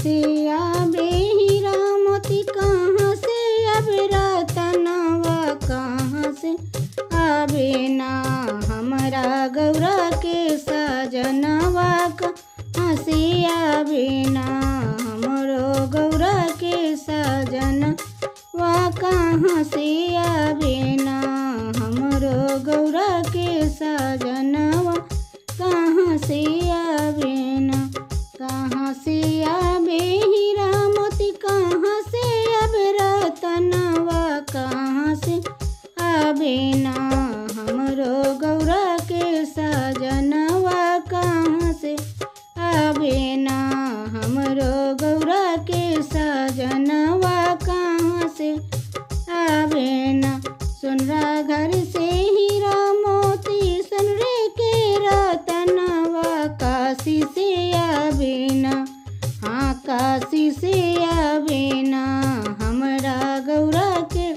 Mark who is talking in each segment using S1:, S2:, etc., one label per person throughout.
S1: से आबे हीरा मोती, कहाँ से अब रतनवा, कहाँ से आबे ना हमरा गौरा के सजनवा, कहाँ से आबे ना हमरो गौरा के सजनवा, कहाँ से आबे ना हमरो गौरा के सजनवा, कहाँ से आबे ना। कहाँ से आबे हीरा मोती, कहाँ से अब रतनवा, कहाँ से आबे ना हमरो गौरा के सजनवा, कहाँ से आबे ना हमरो गौरा के सजनवा, कहाँ से आबे ना। सुनरा घर से हीरा मोती, सुनरे के रतनवा, काशी से आबे ना, हाँ काशी से आबे ना हमरा गौरा के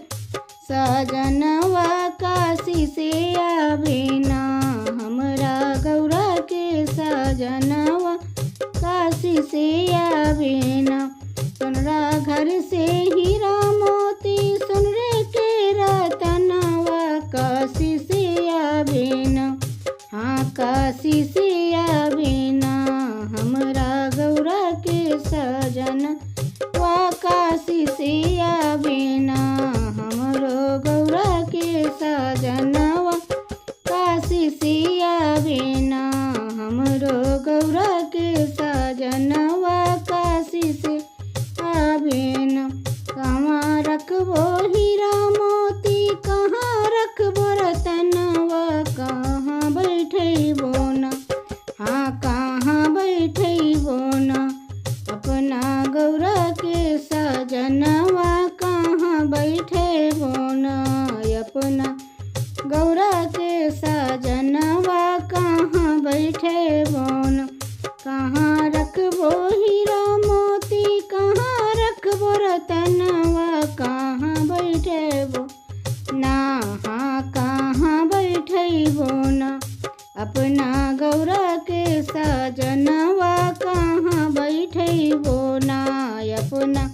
S1: सजनवा, काशी से आबे ना हमरा गौरा के सजनवा, काशी से आबे ना। सुनरा घर से हीरा मोती, सुनरे के रतनवा, काशी से आबे ना, हाँ काशी से आबे ना हमरा गौरा के सजनवा, काशी से आबे ना हमरो गौरा के सजनवा, काशी से आबे ना हमरो गौरा के सजनवा, काशी से आबे ना। कहाँ रखबो हीरा मोती, कहाँ रखबो रतनवा, कहाँ बैठबो ना, हाँ कहाँ बैठबो ना अपना गौरा के सजनवा, कहाँ बैठबो ना अपना गौरा के सजनवा, कहाँ बैठबो ना। कहाँ रखबो हीरा मोती, कहाँ रखबो रतनवा, कहाँ बैठबो ना, हाँ कहाँ बैठबो ना अपना गौरा के सजनवा, कहाँ बैठबो ना अपना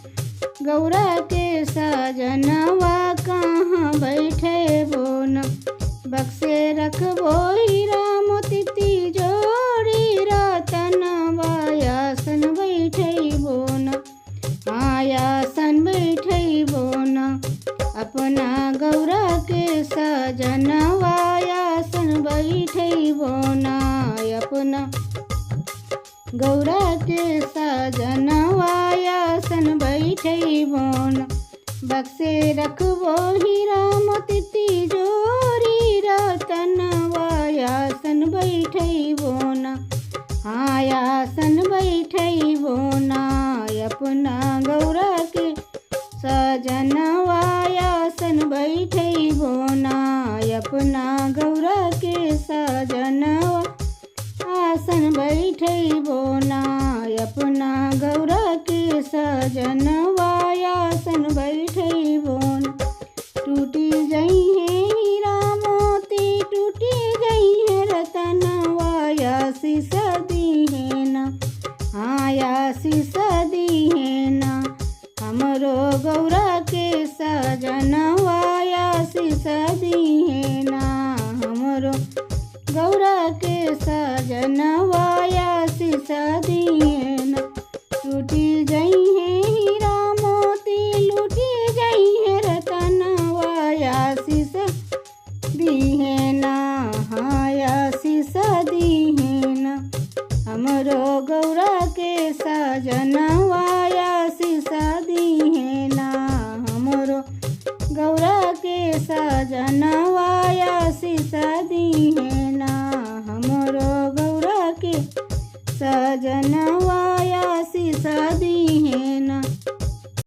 S1: गौरा के सजनवा, कहाँ बैठबो ना। बक्से रखबो हीरा मोती, तिजोरी रतनवा, आसन बैठबो ना, हाँ आसन बैठबो ना अपना गौरा के सजनवा, आसन बैठबो ना अपना गौरा के सजनवा, आसन बैठबो ना। बक्से रखबो हीरा मोती, तिजोरी रतनवा, आसन बैठबो ना, हाँ आसन बैठबो ना अपना गौरा के सजनवा, आसन बैठबो ना अपना गौरा के सजनवा, आसन बैठबो ना अपना गौरा के सजनवा, आसन बैठबो ना। टूटी जइहे हीरा मोती, टूटी जइहे रतनवा, आशीष दीहे ना, हाँ आशीष दीहे ना हमरो गौरा के सजनवा, आशीष दीहे ना हमरो गौरा के सजनवा, आशीष दीहे ना। टूटी जइहे हीरा मोती, लूटी जइहे रतनवा, आशीष दीहे ना, हाँ आशीष दीहे ना हमरो गौरा के सजनवा, आशीष दीहे ना हमरो गौरा के सजनवा, आशीष दीहे ना हमरो गौरा के सजनवा।